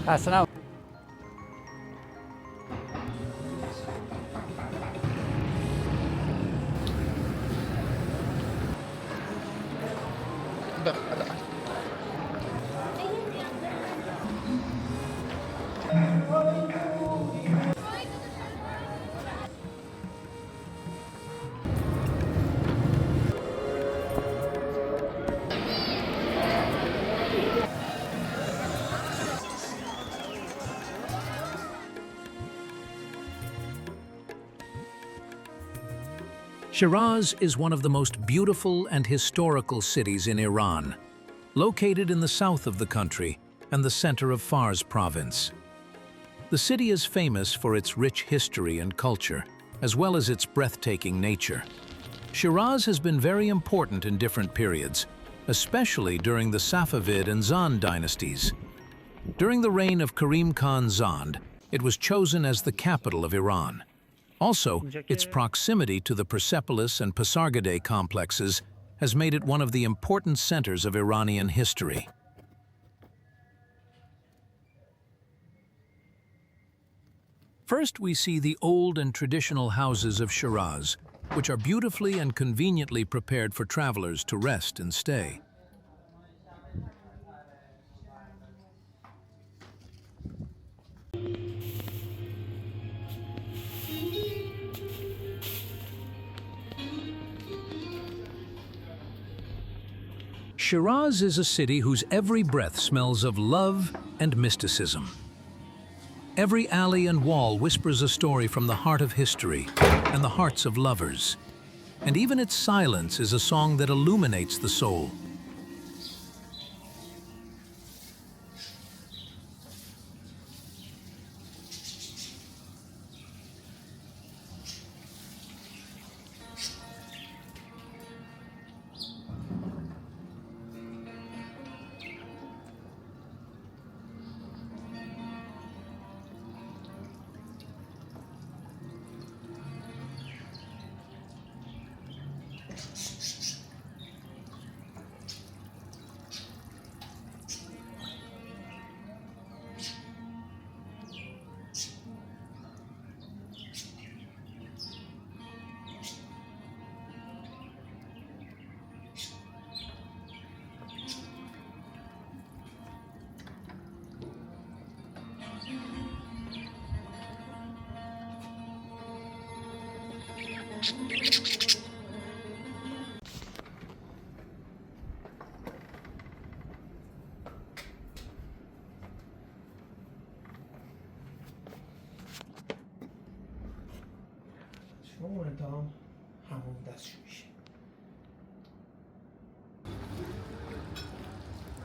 خسته Shiraz is one of the most beautiful and historical cities in Iran, located in the south of the country and the center of Fars province. The city is famous for its rich history and culture, as well as its breathtaking nature. Shiraz has been very important in different periods, especially during the Safavid and Zand dynasties. During the reign of Karim Khan Zand, it was chosen as the capital of Iran. Also, its proximity to the Persepolis and Pasargadae complexes has made it one of the important centers of Iranian history. First, we see the old and traditional houses of Shiraz, which are beautifully and conveniently prepared for travelers to rest and stay. Shiraz is a city whose every breath smells of love and mysticism. Every alley and wall whispers a story from the heart of history and the hearts of lovers. And even its silence is a song that illuminates the soul.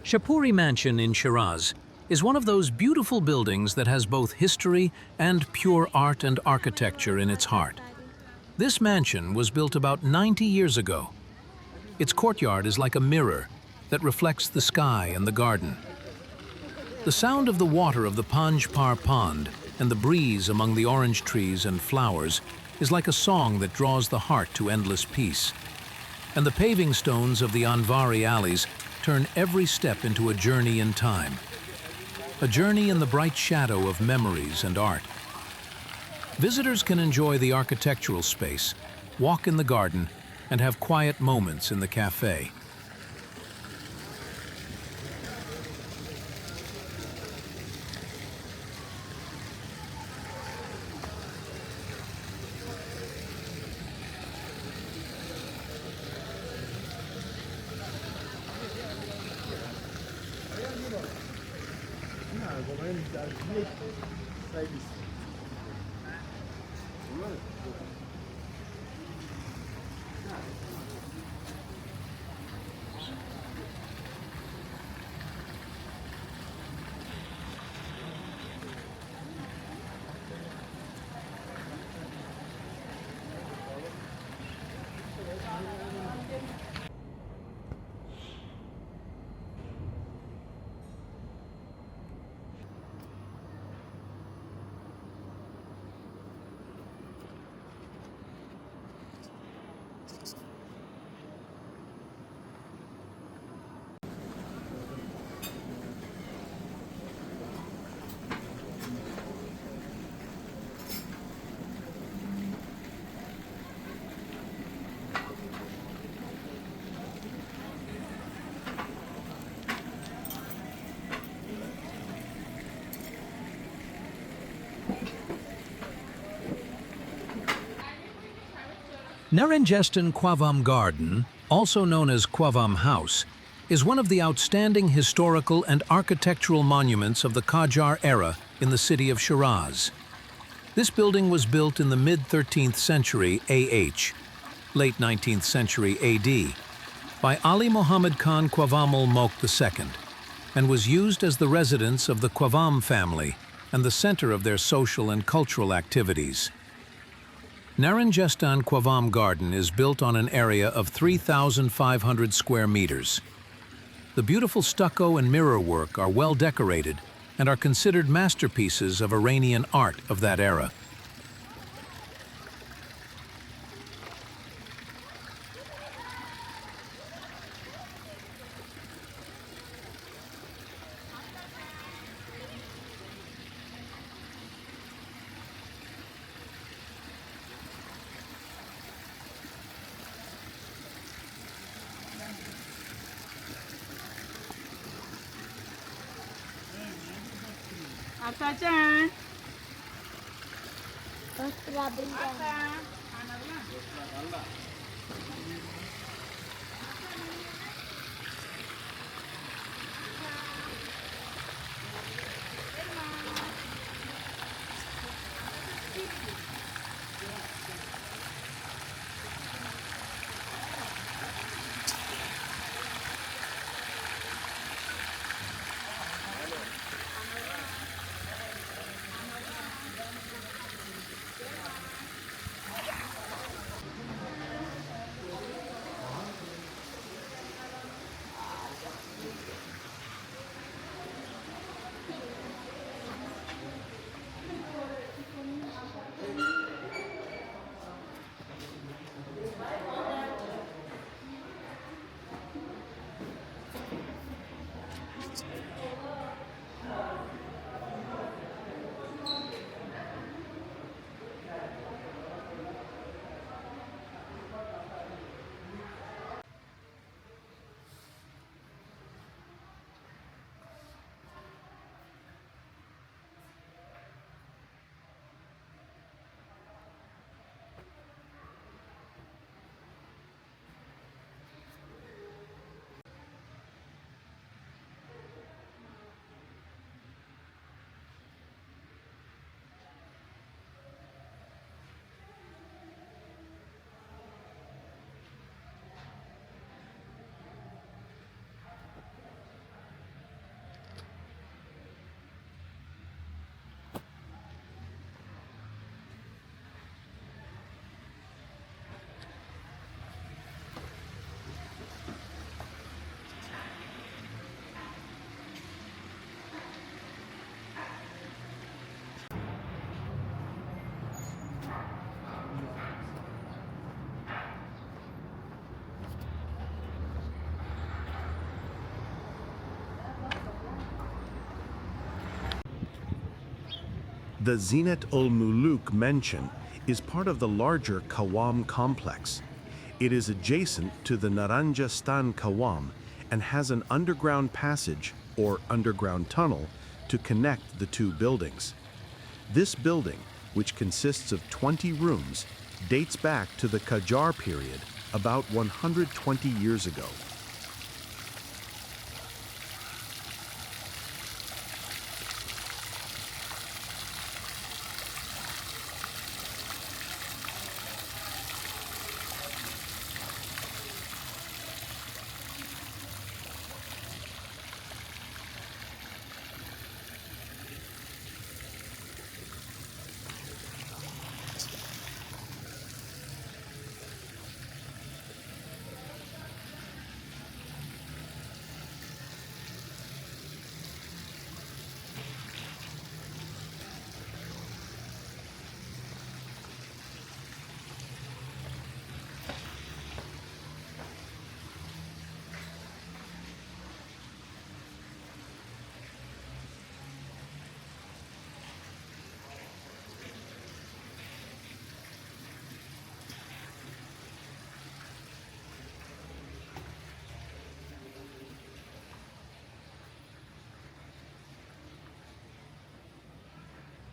Shapouri Mansion in Shiraz is one of those beautiful buildings that has both history and pure art and architecture in its heart. This mansion was built about 90 years ago. Its courtyard is like a mirror that reflects the sky and the garden. The sound of the water of the Panjpar pond and the breeze among the orange trees and flowers is like a song that draws the heart to endless peace. And the paving stones of the Anvari alleys turn every step into a journey in time. A journey in the bright shadow of memories and art. Visitors can enjoy the architectural space, walk in the garden, and have quiet moments in the cafe. Narenjestan Qavam Garden, also known as Qavam House, is one of the outstanding historical and architectural monuments of the Qajar era in the city of Shiraz. This building was built in the mid-13th century AH, late 19th century AD, by Ali Muhammad Khan Qavam al-Mulk II, and was used as the residence of the Qavam family and the center of their social and cultural activities. Narenjestan Qavam Garden is built on an area of 3,500 square meters. The beautiful stucco and mirror work are well decorated and are considered masterpieces of Iranian art of that era. Atacan. The Zinat al-Mulk mansion is part of the larger Qavam complex. It is adjacent to the Narenjestan Qavam and has an underground passage or underground tunnel to connect the two buildings. This building, which consists of 20 rooms, dates back to the Qajar period about 120 years ago.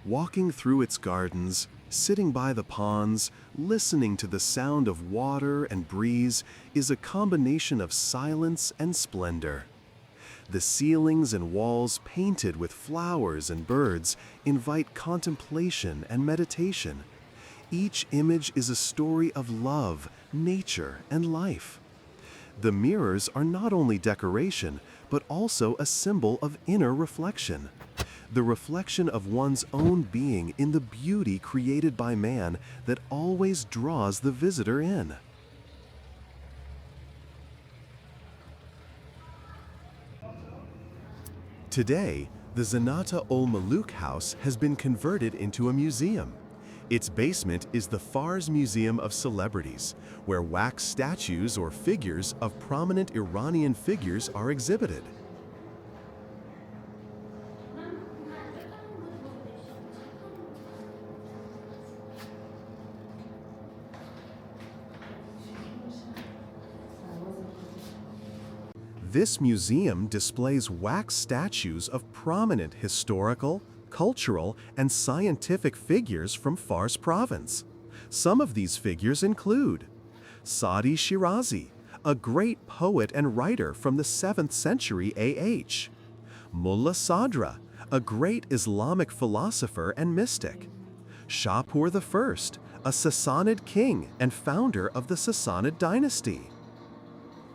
Walking through its gardens, Sitting by the ponds, listening to the sound of water and breeze is a combination of silence and splendor. The ceilings and walls painted with flowers and birds invite contemplation and meditation. Each image is a story of love, nature, and life. The mirrors are not only decoration, but also a symbol of inner reflection. The reflection of one's own being in the beauty created by man that always draws the visitor in. Today, the Zinat al-Mulk house has been converted into a museum. Its basement is the Fars Museum of Celebrities, where wax statues or figures of prominent Iranian figures are exhibited. This museum displays wax statues of prominent historical, cultural, and scientific figures from Fars province. Some of these figures include Saadi Shirazi, a great poet and writer from the 7th century AH; Mullah Sadra, a great Islamic philosopher and mystic; Shapouri I, a Sassanid king and founder of the Sassanid dynasty;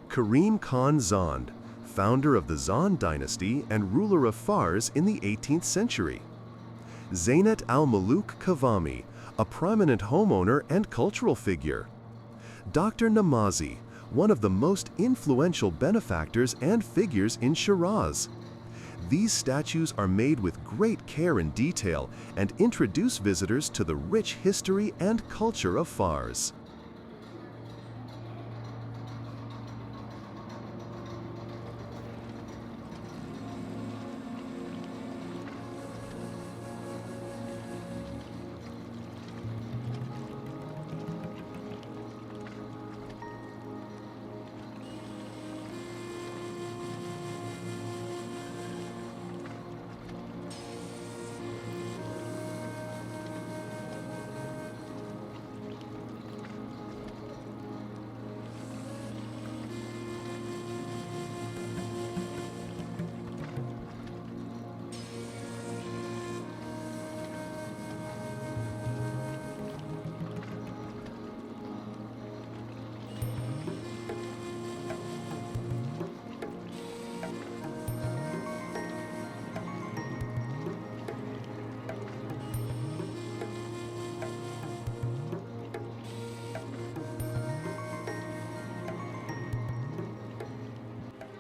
Karim Khan Zand, founder of the Zand dynasty and ruler of Fars in the 18th century; Zinat al-Mulk Qawami, a prominent homeowner and cultural figure; Dr. Namazi, one of the most influential benefactors and figures in Shiraz. These statues are made with great care and detail and introduce visitors to the rich history and culture of Fars.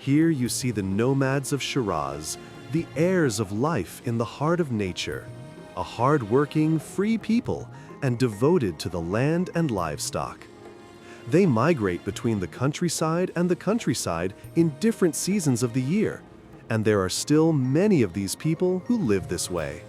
Here you see the nomads of Shiraz, the heirs of life in the heart of nature, a hard-working, free people and devoted to the land and livestock. They migrate between the countryside and the countryside in different seasons of the year, and there are still many of these people who live this way.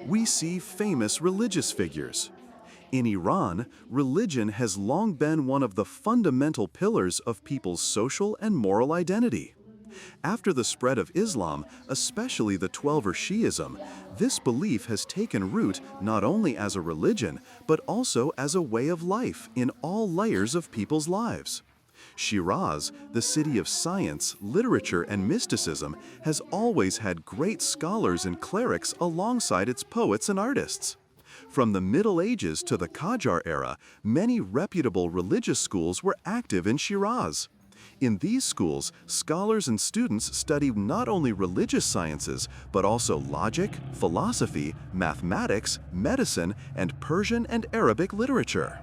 we see famous religious figures. In Iran, religion has long been one of the fundamental pillars of people's social and moral identity. After the spread of Islam, especially the Twelver Shi'ism, this belief has taken root not only as a religion, but also as a way of life in all layers of people's lives. Shiraz, the city of science, literature, and mysticism, has always had great scholars and clerics alongside its poets and artists. From the Middle Ages to the Qajar era, many reputable religious schools were active in Shiraz. In these schools, scholars and students study not only religious sciences, but also logic, philosophy, mathematics, medicine, and Persian and Arabic literature.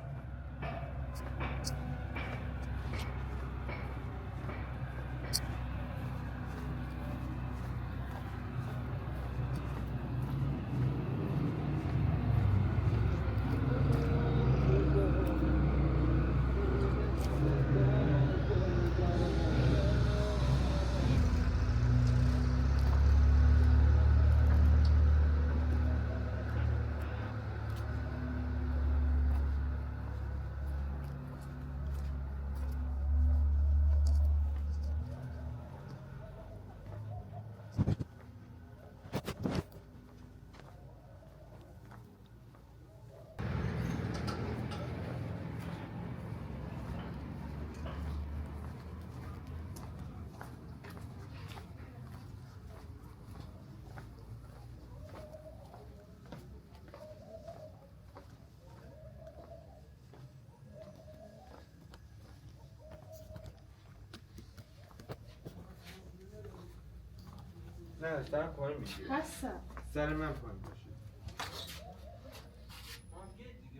نه سر پایین میگیره هستم سر من پایین باشه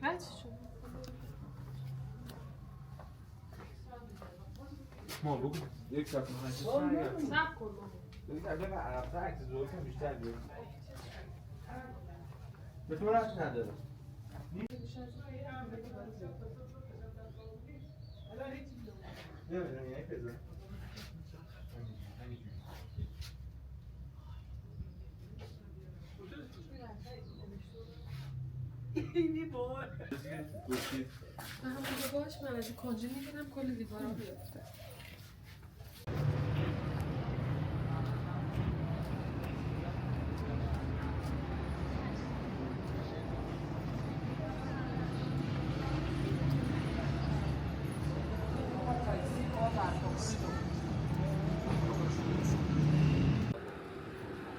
هرچی شد ما بگو یک ساعت مهندس سب کن دیگه اگه عرب‌تر عکس زور کن بیشتر بیار به تو رفت نداره نمیدونم یک بزن اینی بار هم دیگه باش من از کنجی میگیرم کل دیوارا بیفته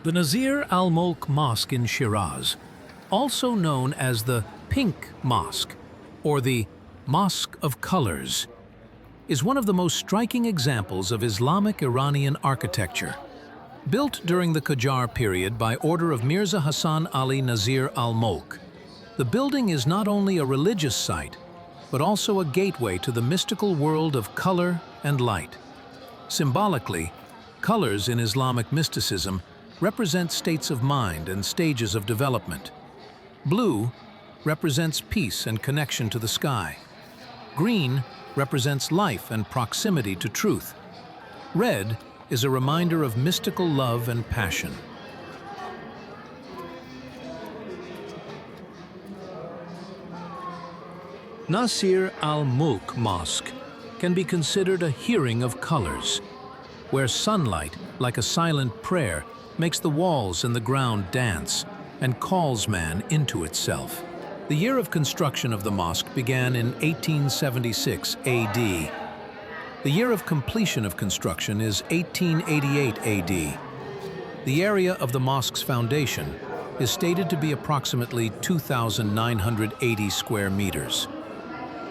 The Nasir al-Mulk Mosque in Shiraz, also known as the Pink Mosque or the Mosque of Colors, is one of the most striking examples of Islamic Iranian architecture. Built during the Qajar period by order of Mirza Hassan Ali Nasir al-Mulk, the building is not only a religious site, but also a gateway to the mystical world of color and light. Symbolically, colors in Islamic mysticism represent states of mind and stages of development. Blue represents peace and connection to the sky. Green represents life and proximity to truth. Red is a reminder of mystical love and passion. Nasir al-Mulk Mosque can be considered a hearing of colors, where sunlight, like a silent prayer, makes the walls and the ground dance and calls man into itself. The year of construction of the mosque began in 1876 AD. The year of completion of construction is 1888 AD. The area of the mosque's foundation is stated to be approximately 2,980 square meters.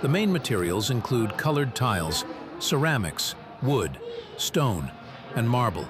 The main materials include colored tiles, ceramics, wood, stone, and marble.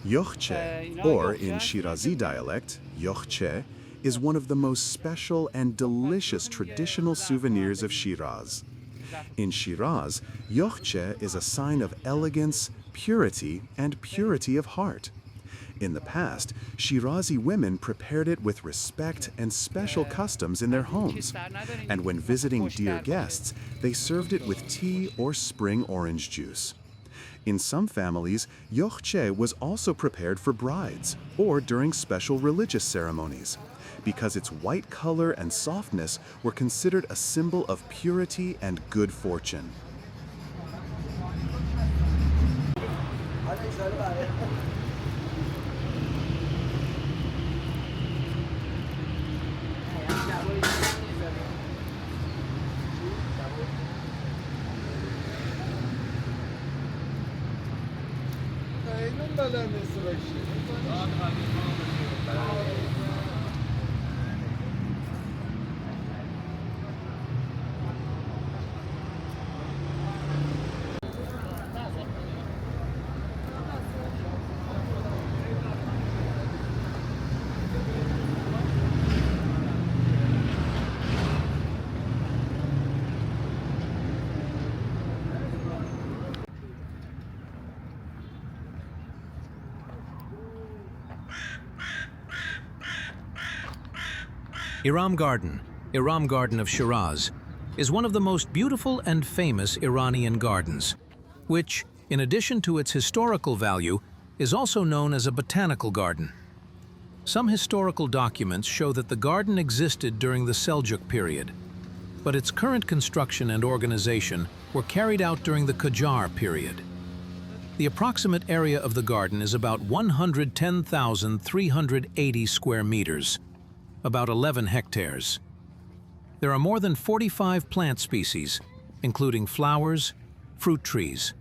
Yokhche, or in Shirazi dialect, yokhche, is one of the most special and delicious traditional souvenirs of Shiraz. In Shiraz, yokhche is a sign of elegance, purity, and purity of heart. In the past, Shirazi women prepared it with respect and special customs in their homes, and when visiting dear guests, they served it with tea or spring orange juice. In some families, yokhche was also prepared for brides or during special religious ceremonies, because its white color and softness were considered a symbol of purity and good fortune. Eram Garden of Shiraz, is one of the most beautiful and famous Iranian gardens, which, in addition to its historical value, is also known as a botanical garden. Some historical documents show that the garden existed during the Seljuk period, but its current construction and organization were carried out during the Qajar period. The approximate area of the garden is about 110,380 square meters, about 11 hectares. There are more than 45 plant species, including flowers, fruit trees,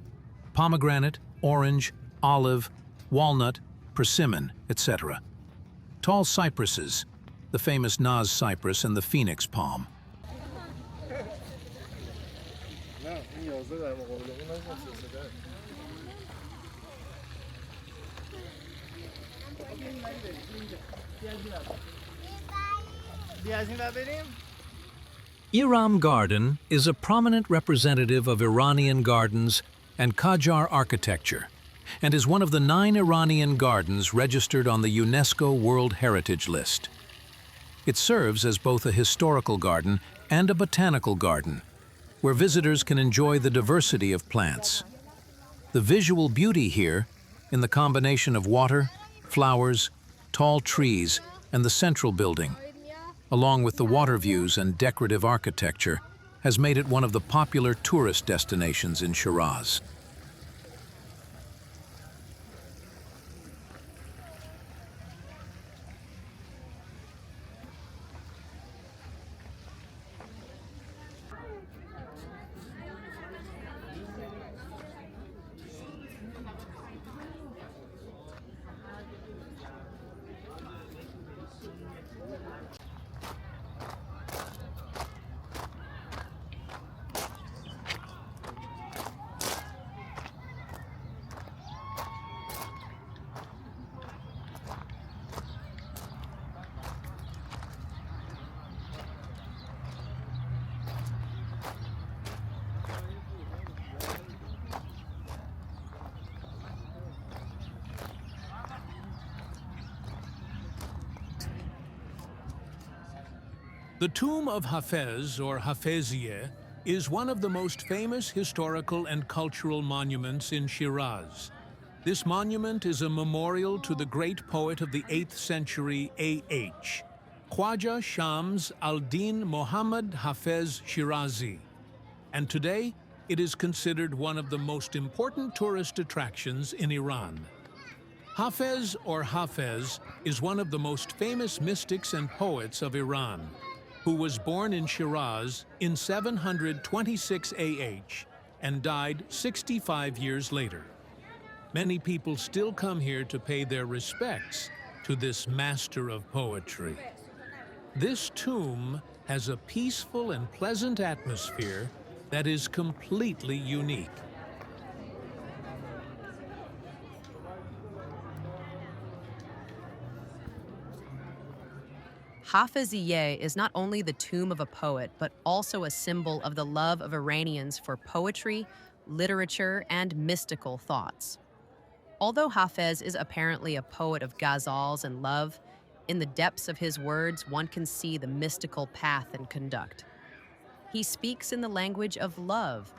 pomegranate, orange, olive, walnut, persimmon, etc. Tall cypresses, the famous Naz cypress and the phoenix palm. Eram Garden is a prominent representative of Iranian gardens and Qajar architecture, and is one of the 9 Iranian gardens registered on the UNESCO World Heritage List. It serves as both a historical garden and a botanical garden, where visitors can enjoy the diversity of plants. The visual beauty here, in the combination of water, flowers, tall trees, and the central building, along with the water views and decorative architecture, has made it one of the popular tourist destinations in Shiraz. The tomb of Hafez, or Hafeziyeh, is one of the most famous historical and cultural monuments in Shiraz. This monument is a memorial to the great poet of the 8th century AH, Khwaja Shams al-Din Muhammad Hafez Shirazi, and today it is considered one of the most important tourist attractions in Iran. Hafez, or Hafez, is one of the most famous mystics and poets of Iran, who was born in Shiraz in 726 AH and died 65 years later. Many people still come here to pay their respects to this master of poetry. This tomb has a peaceful and pleasant atmosphere that is completely unique. Hafeziyeh is not only the tomb of a poet, but also a symbol of the love of Iranians for poetry, literature, and mystical thoughts. Although Hafez is apparently a poet of ghazals and love, in the depths of his words, one can see the mystical path and conduct. He speaks in the language of love,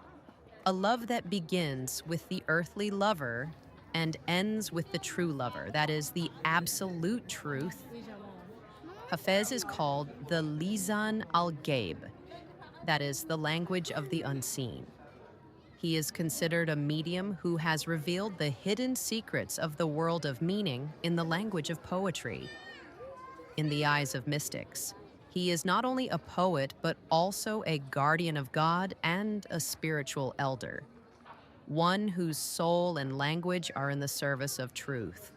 a love that begins with the earthly lover and ends with the true lover, that is, the absolute truth. Hafez is called the Lisan al-Gaib, that is, the language of the unseen. He is considered a medium who has revealed the hidden secrets of the world of meaning in the language of poetry. In the eyes of mystics, he is not only a poet, but also a guardian of God and a spiritual elder, one whose soul and language are in the service of truth.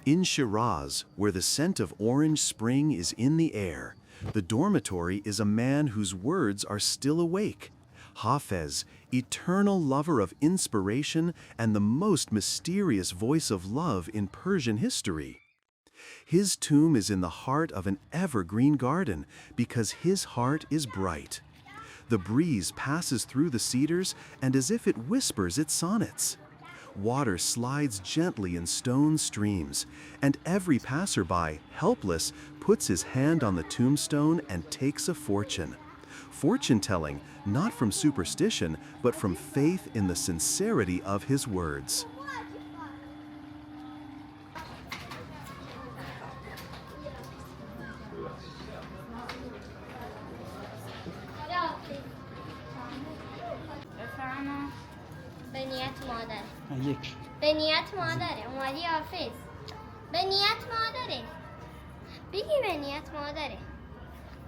In Shiraz, where the scent of orange spring is in the air, the dormitory is a man whose words are still awake. Hafez, eternal lover of inspiration and the most mysterious voice of love in Persian history. His tomb is in the heart of an evergreen garden because his heart is bright. The breeze passes through the cedars and as if it whispers its sonnets. Water slides gently in stone streams, and every passerby, helpless, puts his hand on the tombstone and takes a fortune. Fortune-telling, not from superstition, but from faith in the sincerity of his words. به نیت مادره اومدی حافظ به نیت مادره بگی به نیت مادره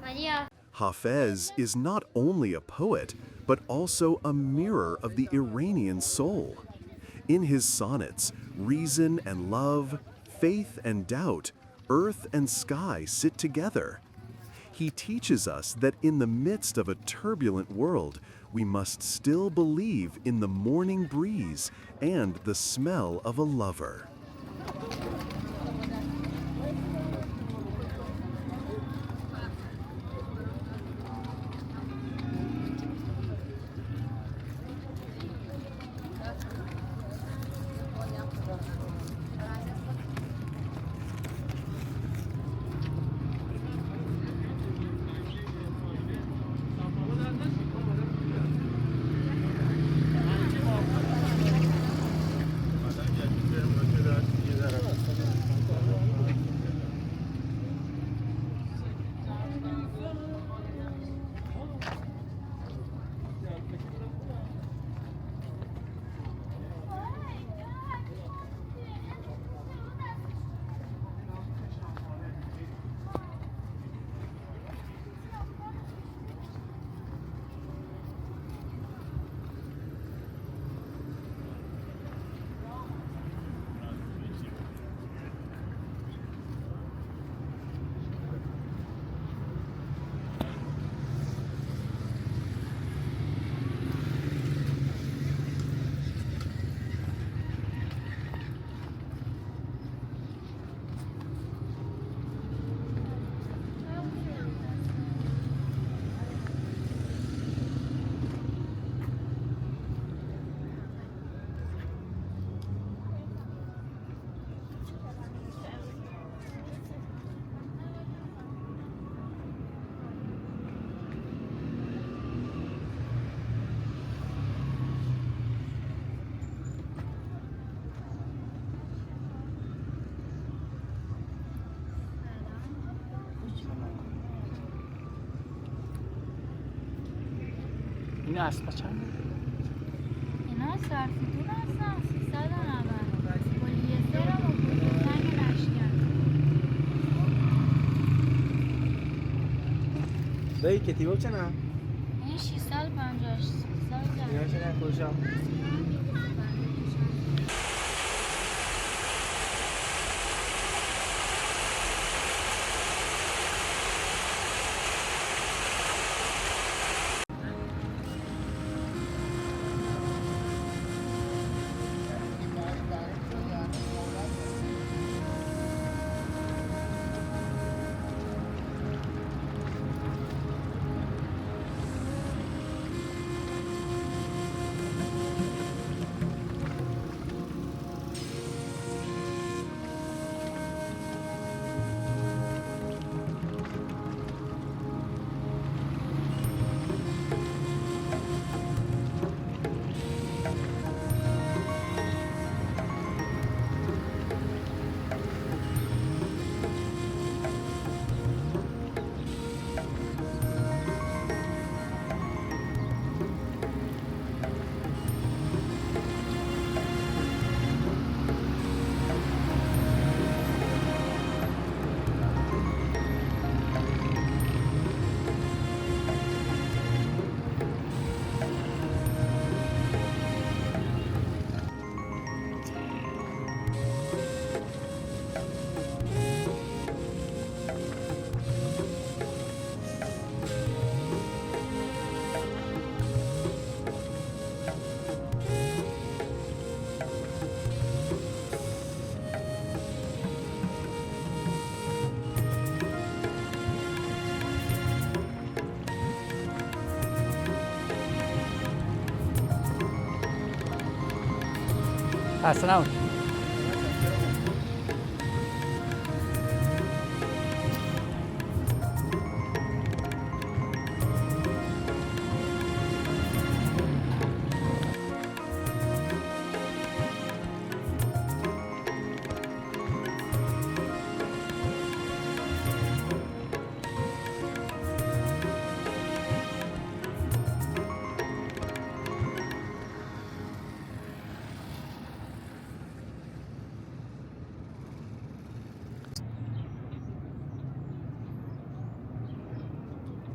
اومدی Hafez is not only a poet, but also a mirror of the Iranian soul. In his sonnets, reason and love, faith and doubt, earth and sky sit together. He teaches us that in the midst of a turbulent world, we must still believe in the morning breeze and the smell of a lover. این اسبا چنده؟ اینا صرفیتون هستن 390 پلیستر و پلیستنگ لشکر دایی کتیبا چنه؟ این 6 سال 50 سال اینا چنه کجا؟ اصلا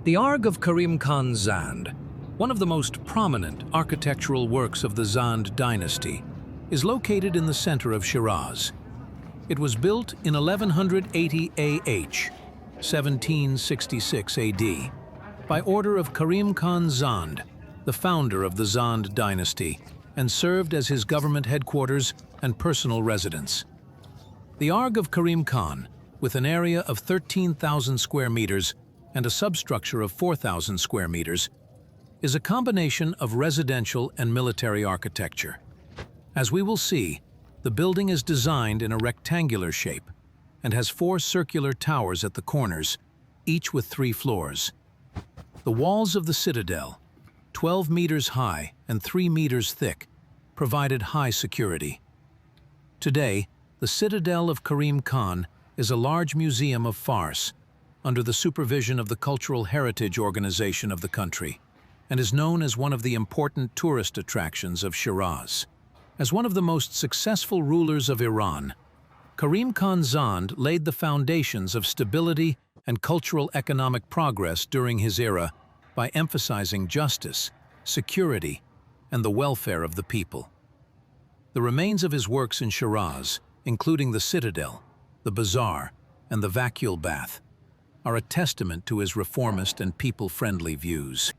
The Arg of Karim Khan Zand, one of the most prominent architectural works of the Zand dynasty, is located in the center of Shiraz. It was built in 1180 AH, 1766 AD, by order of Karim Khan Zand, the founder of the Zand dynasty, and served as his government headquarters and personal residence. The Arg of Karim Khan, with an area of 13,000 square meters and a substructure of 4,000 square meters, is a combination of residential and military architecture. As we will see, the building is designed in a rectangular shape and has 4 circular towers at the corners, each with 3 floors. The walls of the citadel, 12 meters high and 3 meters thick, provided high security. Today, the Citadel of Karim Khan is a large museum of Fars, under the supervision of the Cultural Heritage Organization of the country, and is known as one of the important tourist attractions of Shiraz. As one of the most successful rulers of Iran, Karim Khan Zand laid the foundations of stability and cultural economic progress during his era by emphasizing justice, security, and the welfare of the people. The remains of his works in Shiraz, including the Citadel, the Bazaar, and the Vakil Bath, are a testament to his reformist and people-friendly views.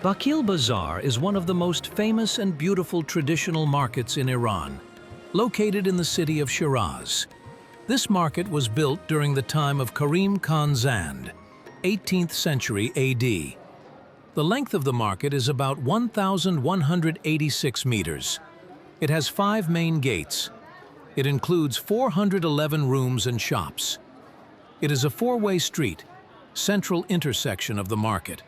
Vakil Bazaar is one of the most famous and beautiful traditional markets in Iran, located in the city of Shiraz. This market was built during the time of Karim Khan Citadel, 18th century AD. The length of the market is about 1,186 meters. It has 5 main gates. It includes 411 rooms and shops. It is a 4-way street, central intersection of the market.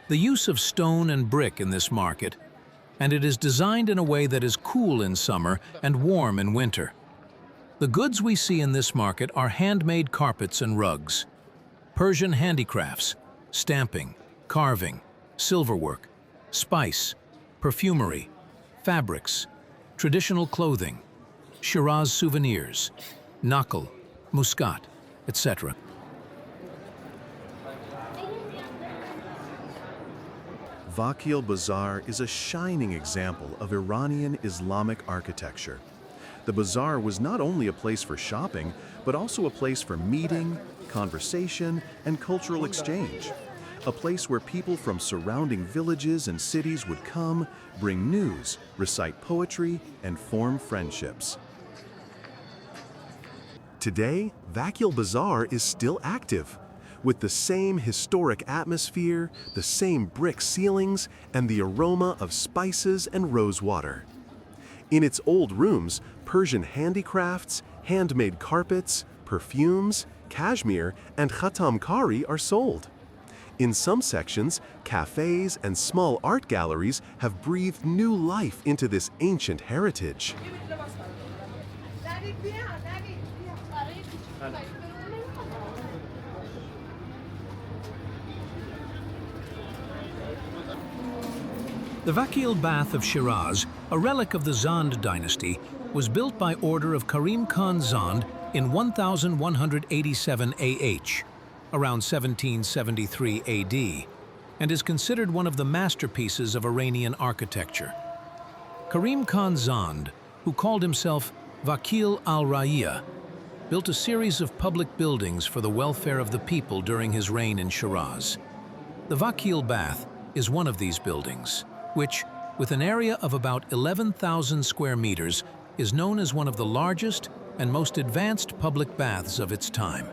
The use of stone and brick in this market, and it is designed in a way that is cool in summer and warm in winter. The goods we see in this market are handmade carpets and rugs, Persian handicrafts, stamping, carving, silverwork, spice, perfumery, fabrics, traditional clothing, Shiraz souvenirs, knuckle, muscat, etc. Vakil Bazaar is a shining example of Iranian Islamic architecture. The bazaar was not only a place for shopping, but also a place for meeting, conversation, and cultural exchange. A place where people from surrounding villages and cities would come, bring news, recite poetry, and form friendships. Today, Vakil Bazaar is still active, with the same historic atmosphere, the same brick ceilings, and the aroma of spices and rosewater. In its old rooms, Persian handicrafts, handmade carpets, perfumes, cashmere, and khatamkari are sold. In some sections, cafes and small art galleries have breathed new life into this ancient heritage. The Vakil Bath of Shiraz, a relic of the Zand dynasty, was built by order of Karim Khan Zand in 1187 AH, around 1773 AD, and is considered one of the masterpieces of Iranian architecture. Karim Khan Zand, who called himself Vakil al-Ra'iyah, built a series of public buildings for the welfare of the people during his reign in Shiraz. The Vakil Bath is one of these buildings, which, with an area of about 11,000 square meters, is known as one of the largest and most advanced public baths of its time.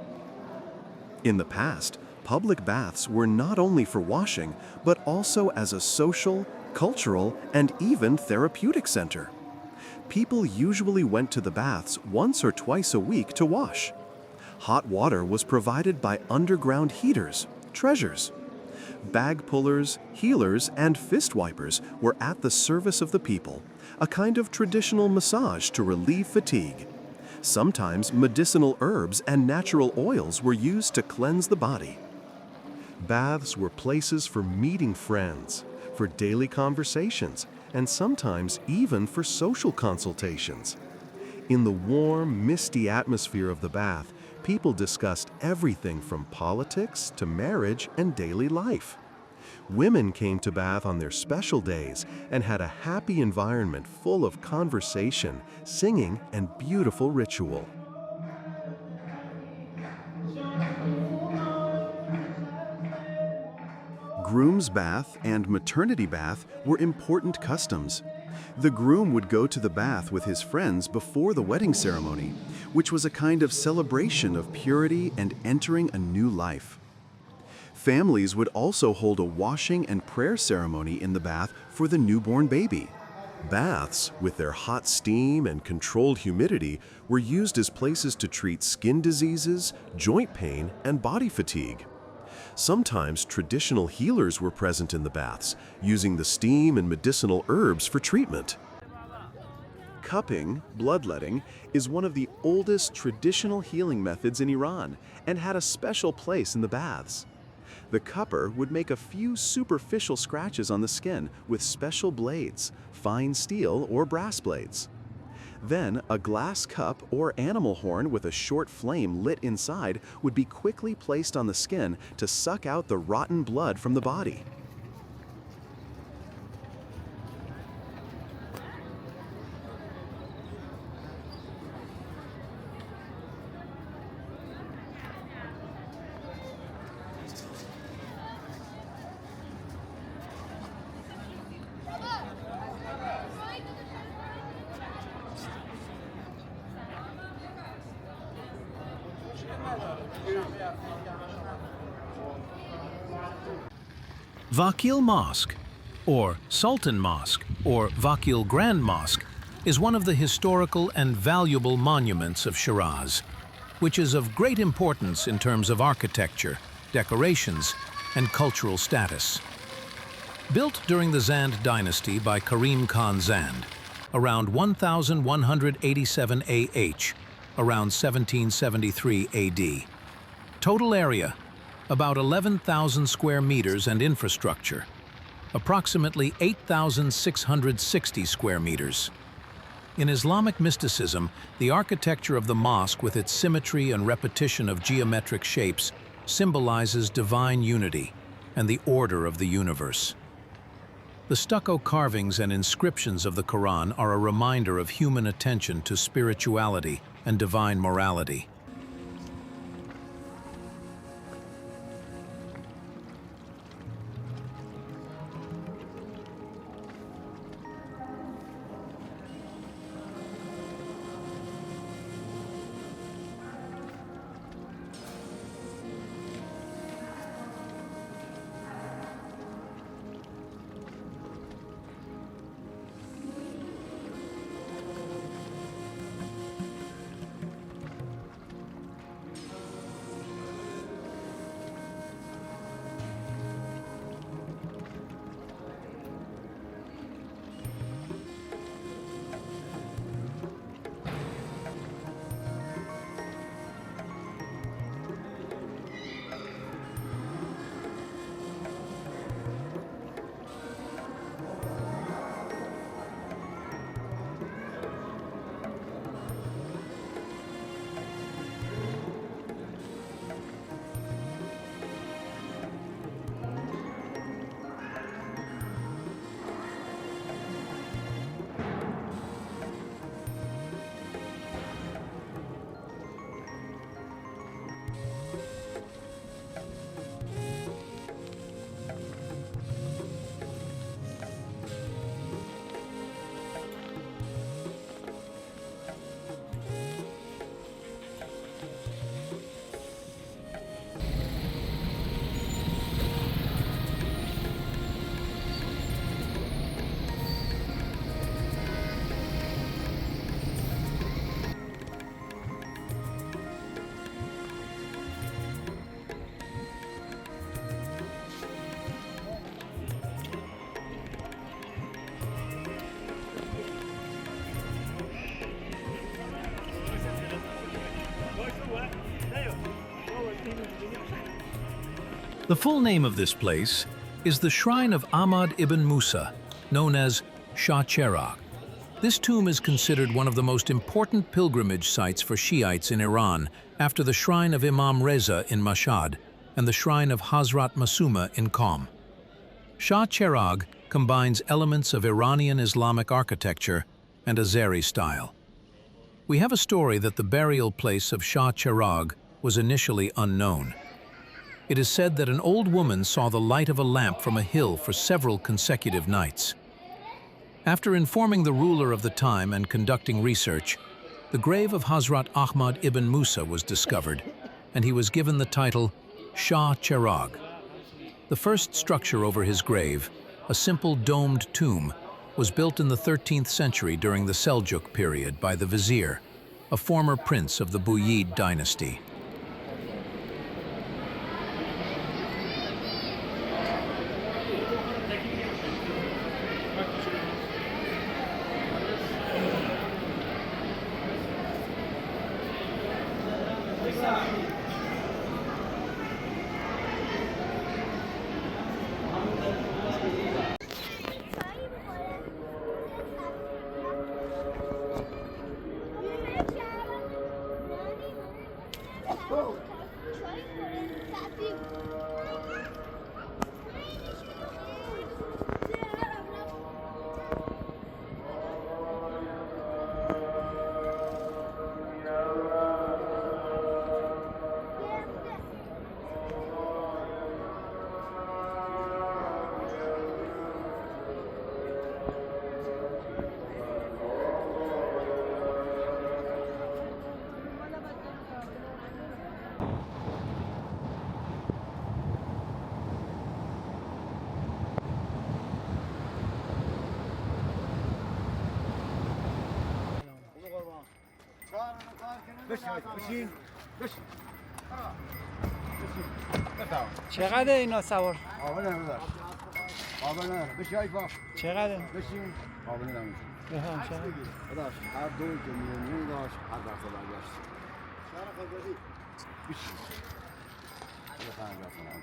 In the past, public baths were not only for washing, but also as a social, cultural, and even therapeutic center. People usually went to the baths once or twice a week to wash. Hot water was provided by underground heaters, treasures. Bag pullers, healers, and fist wipers were at the service of the people, a kind of traditional massage to relieve fatigue. Sometimes medicinal herbs and natural oils were used to cleanse the body. Baths were places for meeting friends, for daily conversations, and sometimes even for social consultations. In the warm, misty atmosphere of the bath, people discussed everything from politics to marriage and daily life. Women came to bath on their special days and had a happy environment full of conversation, singing, and beautiful ritual. Groom's bath and maternity bath were important customs. The groom would go to the bath with his friends before the wedding ceremony, which was a kind of celebration of purity and entering a new life. Families would also hold a washing and prayer ceremony in the bath for the newborn baby. Baths, with their hot steam and controlled humidity, were used as places to treat skin diseases, joint pain, and body fatigue. Sometimes traditional healers were present in the baths, using the steam and medicinal herbs for treatment. Cupping, bloodletting, is one of the oldest traditional healing methods in Iran and had a special place in the baths. The cupper would make a few superficial scratches on the skin with special blades, fine steel or brass blades. Then, a glass cup or animal horn with a short flame lit inside would be quickly placed on the skin to suck out the rotten blood from the body. Vakil Mosque, or Sultan Mosque, or Vakil Grand Mosque, is one of the historical and valuable monuments of Shiraz, which is of great importance in terms of architecture, decorations, and cultural status. Built during the Zand dynasty by Karim Khan Zand, around 1187 AH, around 1773 AD. Total area, about 11,000 square meters, and infrastructure, approximately 8,660 square meters. In Islamic mysticism, the architecture of the mosque with its symmetry and repetition of geometric shapes symbolizes divine unity and the order of the universe. The stucco carvings and inscriptions of the Quran are a reminder of human attention to spirituality and divine morality. The full name of this place is the Shrine of Ahmad ibn Musa, known as Shahecheragh. This tomb is considered one of the most important pilgrimage sites for Shiites in Iran after the Shrine of Imam Reza in Mashhad and the Shrine of Hazrat Masuma in Qom. Shahecheragh combines elements of Iranian Islamic architecture and Azeri style. We have a story that the burial place of Shahecheragh was initially unknown. It is said that an old woman saw the light of a lamp from a hill for several consecutive nights. After informing the ruler of the time and conducting research, the grave of Hazrat Ahmad ibn Musa was discovered, and he was given the title Shahecheragh. The first structure over his grave, a simple domed tomb, was built in the 13th century during the Seljuk period by the vizier, a former prince of the Buyid dynasty. چقدر اینا سوار؟ قابل نداره. قابل نداره. بشید با. چقدر؟ بشین. قابل نداره. بفهم چقدر؟ داداش هر دو که میونی داشت هر دفعه برگشت. شهر خزازی. بشین. بفهم بفهم.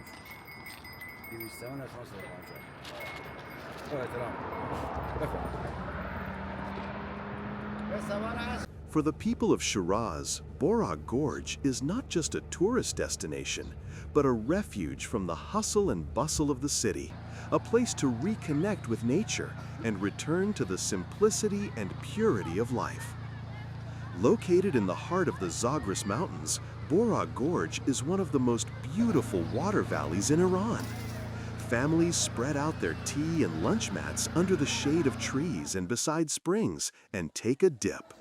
دیویستان اساس فرانسه. با احترام. بفهم. For the people of Shiraz, Boraq Gorge is not just a tourist destination, but a refuge from the hustle and bustle of the city, a place to reconnect with nature and return to the simplicity and purity of life. Located in the heart of the Zagros Mountains, Boraq Gorge is one of the most beautiful water valleys in Iran. Families spread out their tea and lunch mats under the shade of trees and beside springs and take a dip.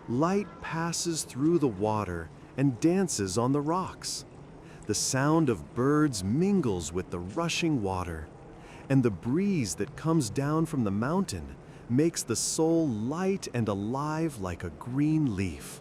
Light passes through the water and dances on the rocks. The sound of birds mingles with the rushing water, and the breeze that comes down from the mountain makes the soul light and alive like a green leaf.